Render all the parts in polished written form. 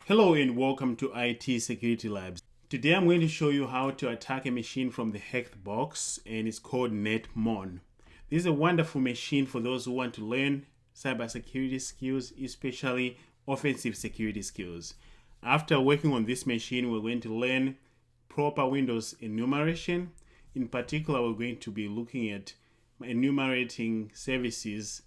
Hello and welcome to IT Security Labs. Today I'm going to show you how to attack a machine from the HackTheBox, and it's called Netmon. This is a wonderful machine for those who want to learn cybersecurity skills, especially offensive security skills. After working on this machine, we're going to learn proper Windows enumeration. In particular, we're going to be looking at enumerating services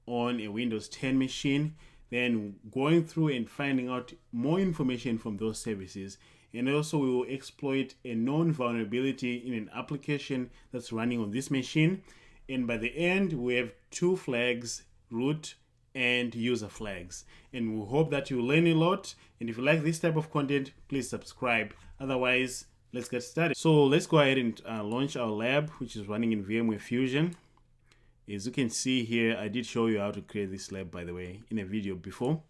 on a Windows 10 machine, then going through and finding out more information from those services. And also we will exploit a known vulnerability in an application that's running on this machine. And by the end, we have two flags, root and user flags. And we hope that you learn a lot. And if you like this type of content, please subscribe. Otherwise, let's get started. So let's go ahead and launch our lab, which is running in VMware Fusion. As you can see here, I did show you how to create this lab, by the way, in a video before.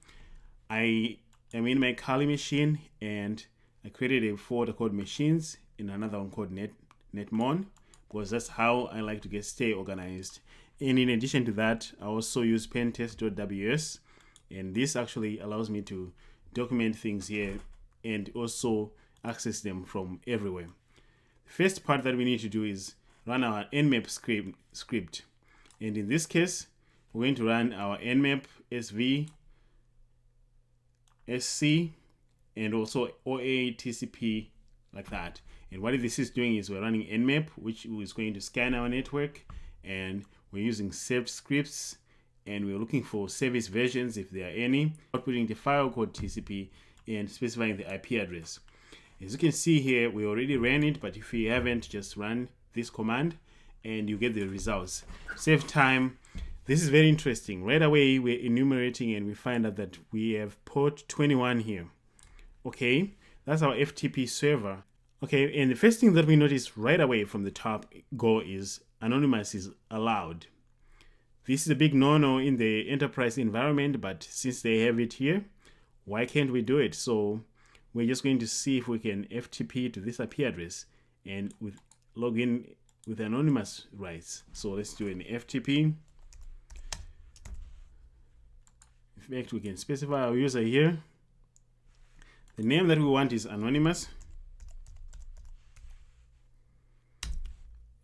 I am in my Kali machine and I created a folder called machines and another one called Netmon, because that's how I like to stay organized. And in addition to that, I also use pentest.ws, and this actually allows me to document things here and also access them from everywhere. The first part that we need to do is run our nmap script. And in this case, we're going to run our nmap sv sc and also OATCP like that. And what this is doing is we're running nmap, which is going to scan our network, and we're using saved scripts, and we're looking for service versions if there are any, outputting the file called TCP and specifying the IP address. As you can see here, we already ran it, but if you haven't, just run this command and you get the results. Save time. This is very interesting. Right away, we're enumerating and we find out that we have port 21 here. Okay, that's our FTP server. Okay, and the first thing that we notice right away from the top go is anonymous is allowed. This is a big no-no in the enterprise environment, but since they have it here, why can't we do it? So we're just going to see if we can FTP to this IP address and with login with anonymous rights. So let's do an FTP. In fact, we can specify our user here. The name that we want is anonymous,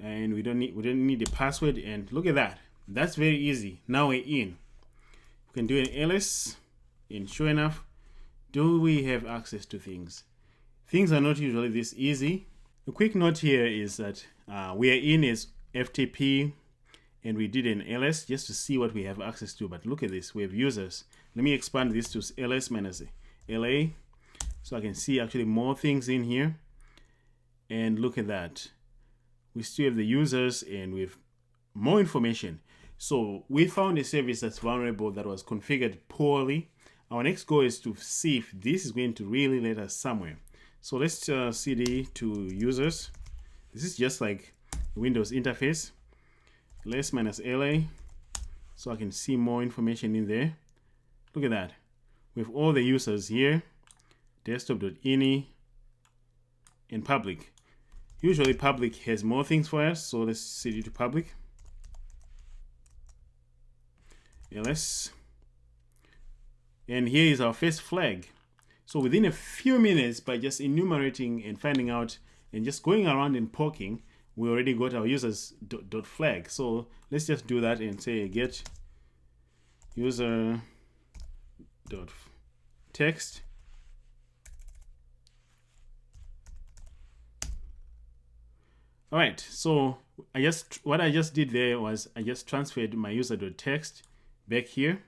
and we don't need a password. And look at that. That's very easy. Now we're in. We can do an ls, and sure enough, do we have access to things? Things are not usually this easy. A quick note here is that we are in as FTP and we did an ls just to see what we have access to. But look at this, we have users. Let me expand this to ls minus la so I can see actually more things in here. And look at that. We still have the users and we have more information. So we found a service that's vulnerable that was configured poorly. Our next goal is to see if this is going to really let us somewhere. So let's cd to users. This is just like the Windows interface. ls minus la, so I can see more information in there. Look at that. We have all the users here, desktop.ini, and public. Usually public has more things for us, so let's cd to public. ls. And here is our first flag. So within a few minutes, by just enumerating and finding out and just going around and poking, we already got our users dot flag. So let's just do that and say get user dot text. All right, so what I just did there was I just transferred my user dot text back here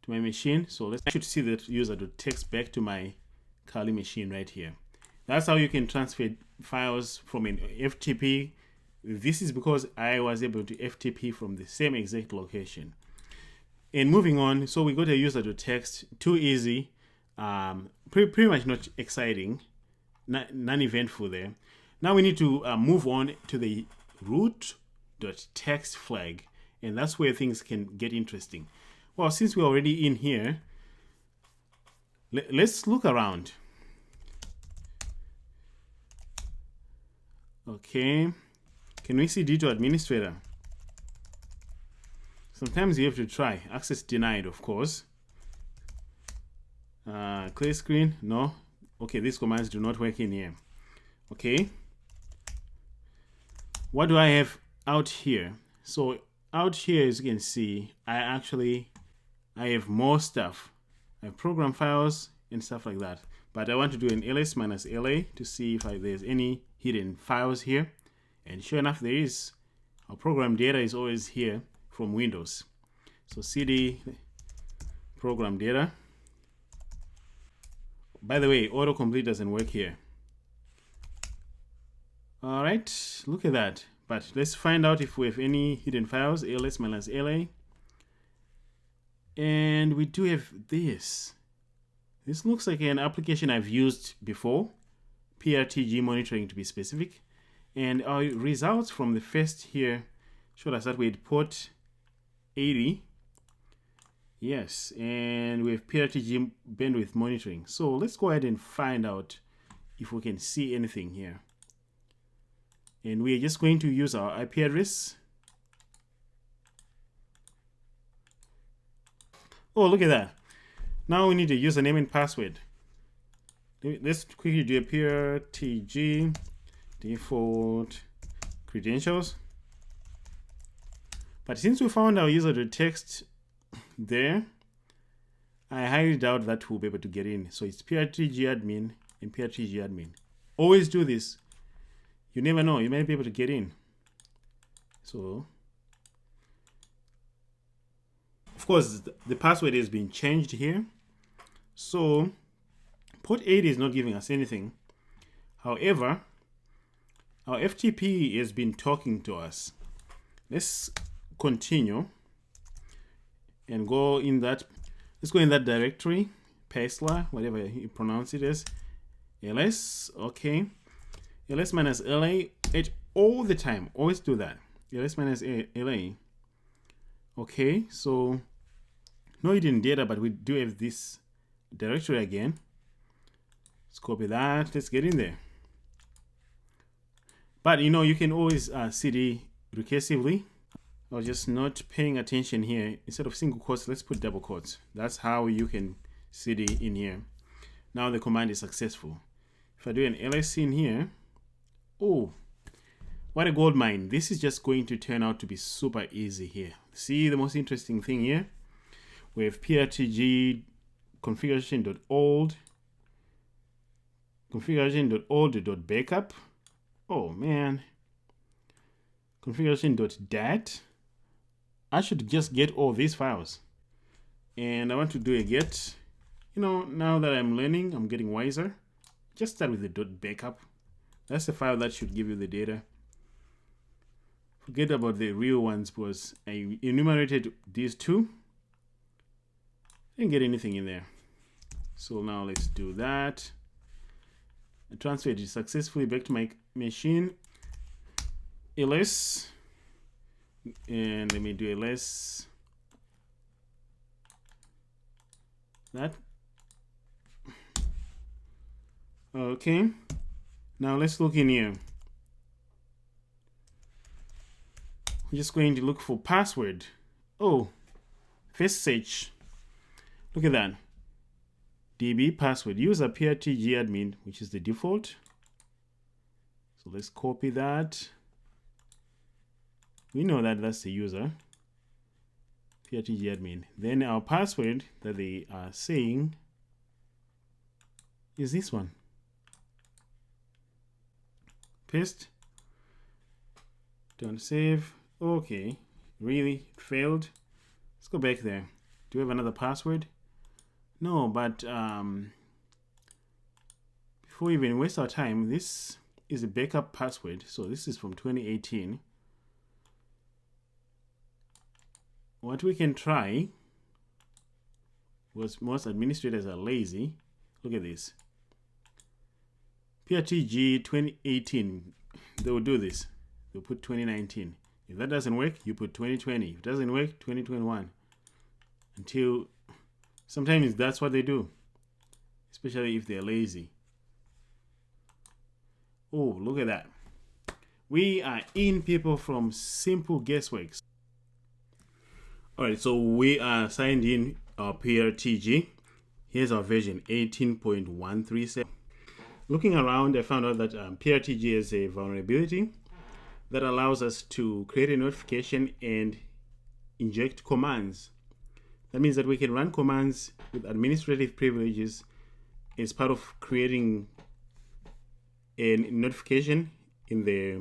to my machine. So I should see that user.text back to my Kali machine right here. That's how you can transfer files from an FTP. This is because I was able to FTP from the same exact location. And moving on, so we got a user.text, too easy, pretty much not exciting, non-eventful there. Now we need to move on to the root.text flag, and that's where things can get interesting. Well, since we're already in here, let's look around. Okay, can we see D2 administrator? Sometimes you have to try. Access denied, of course. Clear screen, no. Okay, these commands do not work in here. Okay, what do I have out here? So out here, as you can see, I have more stuff. I have program files and stuff like that, but I want to do an ls minus la to see if there's any hidden files here, and sure enough there is. Our program data is always here from Windows. So cd program data. By the way, autocomplete doesn't work here. All right, look at that. But let's find out if we have any hidden files. ls minus la, and we do have this. This looks like an application I've used before, PRTG monitoring to be specific. And our results from the first here showed us that we had port 80. Yes, and we have PRTG bandwidth monitoring. So let's go ahead and find out if we can see anything here. And we are just going to use our IP address. Oh, look at that. Now we need a username and password. Let's quickly do a PRTG default credentials. But since we found our user.text there, I highly doubt that we'll be able to get in. So it's PRTG admin and PRTG admin. Always do this. You never know, you might be able to get in. So, of course, the password has been changed here. So, port 80 is not giving us anything. However, our FTP has been talking to us. Let's continue and go in that. Let's go in that directory, Pesla, whatever you pronounce it as. ls, okay. ls minus la, it all the time. Always do that. ls minus la. Okay, so no hidden data, but we do have this directory again. Let's copy that. Let's get in there. But you know, you can always cd recursively. I was just not paying attention here. Instead of single quotes, let's put double quotes. That's how you can cd in here. Now the command is successful. If I do an ls in here, oh, what a gold mine. This is just going to turn out to be super easy here. See the most interesting thing here? We have PRTG configuration.old, configuration.old.backup. Oh man. Configuration.dat. I should just get all these files. And I want to do a get. You know, now that I'm learning, I'm getting wiser. Just start with the .backup. That's the file that should give you the data. Forget about the real ones because I enumerated these two. Didn't get anything in there. So now let's do that. I transferred it successfully back to my machine. ls, and let me do ls that. Okay, now let's look in here. I'm just going to look for password. Oh, first search. Look at that. DB password. User PRTG admin, which is the default. So let's copy that. We know that that's the user. PRTG admin. Then our password that they are saying is this one. Paste. Don't save. Okay. Really? It failed? Let's go back there. Do we have another password? No, but before we even waste our time, this is a backup password. So this is from 2018. What we can try, because most administrators are lazy. Look at this. PRTG 2018. They will do this. They'll put 2019. If that doesn't work, you put 2020. If it doesn't work, 2021. Until sometimes that's what they do, especially if they're lazy. Oh, look at that. We are in, people, from simple guessworks. All right, so we are signed in our PRTG. Here's our version 18.137. Looking around, I found out that PRTG has a vulnerability that allows us to create a notification and inject commands. That means that we can run commands with administrative privileges as part of creating a notification in the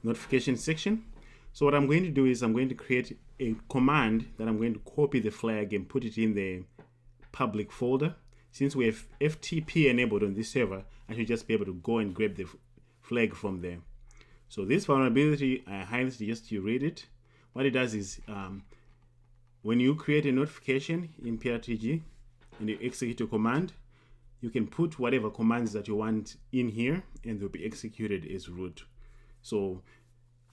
notification section. So what I'm going to do is I'm going to create a command that I'm going to copy the flag and put it in the public folder. Since we have FTP enabled on this server, I should just be able to go and grab the flag from there. So this vulnerability, I highly suggest you read it. What it does is when you create a notification in PRTG and you execute a command, you can put whatever commands that you want in here and they'll be executed as root. So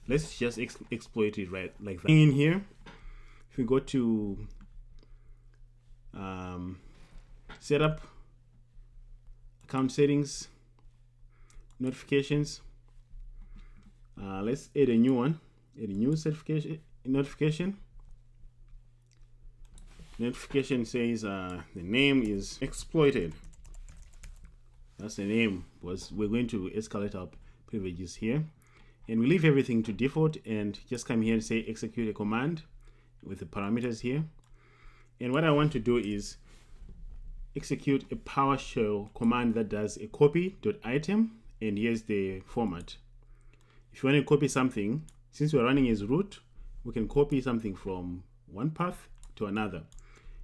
let's just exploit it right like that. In here, if we go to setup, account settings, notifications, let's add a new one, add a new notification. Notification says the name is exploited. That's the name, because we're going to escalate our privileges here. And we leave everything to default and just come here and say execute a command with the parameters here. And what I want to do is execute a PowerShell command that does a copy.item, and here's the format. If you want to copy something, since we're running as root, we can copy something from one path to another.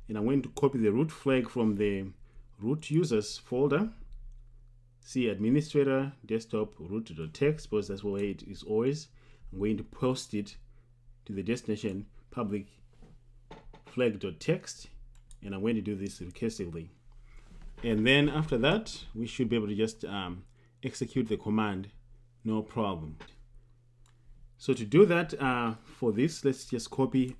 And I'm going to copy the root flag from the root users folder. See administrator desktop root.txt, because that's where it is always. I'm going to post it to the destination public flag.txt, and I'm going to do this recursively. And then after that, we should be able to just execute the command, no problem. So to do that, for this, let's just copy.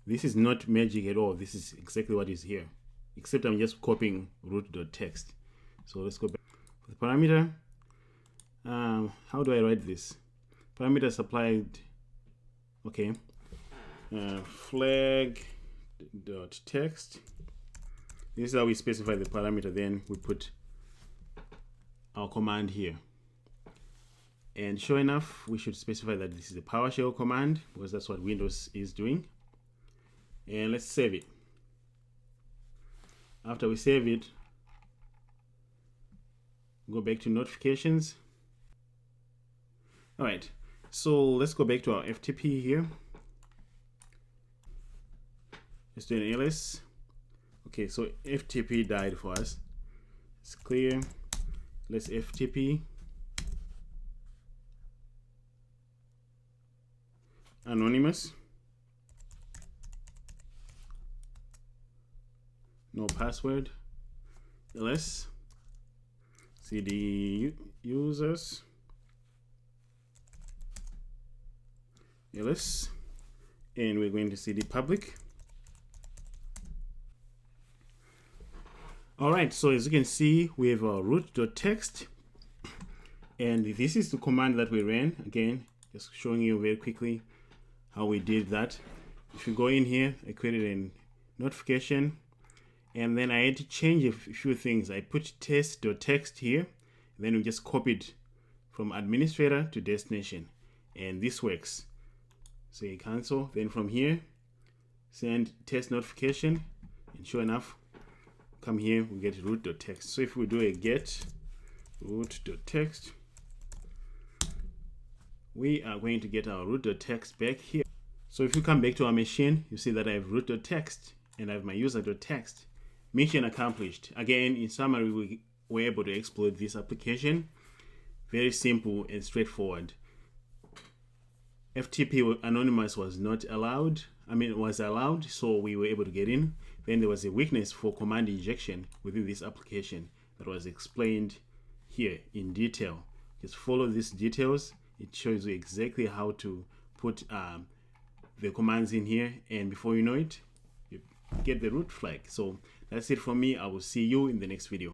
This is not magic at all. This is exactly what is here, except I'm just copying root.txt. So let's go back. The parameter, how do I write this? Parameter supplied, okay, flag.text. This is how we specify the parameter. Then we put our command here. And sure enough, we should specify that this is a PowerShell command, because that's what Windows is doing. And let's save it. After we save it, go back to notifications. All right, so let's go back to our FTP here. Let's do an ls. Okay, so FTP died for us. It's clear. Let's FTP anonymous. No password. ls cd users ls, and we're going to cd public. All right, so as you can see, we have our root.txt, and this is the command that we ran. Again, just showing you very quickly how we did that. If you go in here, I created a notification, and then I had to change a few things. I put test.txt here, then we just copied from administrator to destination, and this works. So you cancel, then from here, send test notification, and sure enough, come here, we get root.txt. So if we do a get root.txt, we are going to get our root.txt back here. So if you come back to our machine, you see that I have root.txt and I have my user.txt. Mission accomplished. Again, in summary, we were able to exploit this application. Very simple and straightforward. FTP anonymous was not allowed. Was allowed, so we were able to get in. Then there was a weakness for command injection within this application that was explained here in detail. Just follow these details. It shows you exactly how to put the commands in here, and before you know it, you get the root flag. So that's it for me. I will see you in the next video.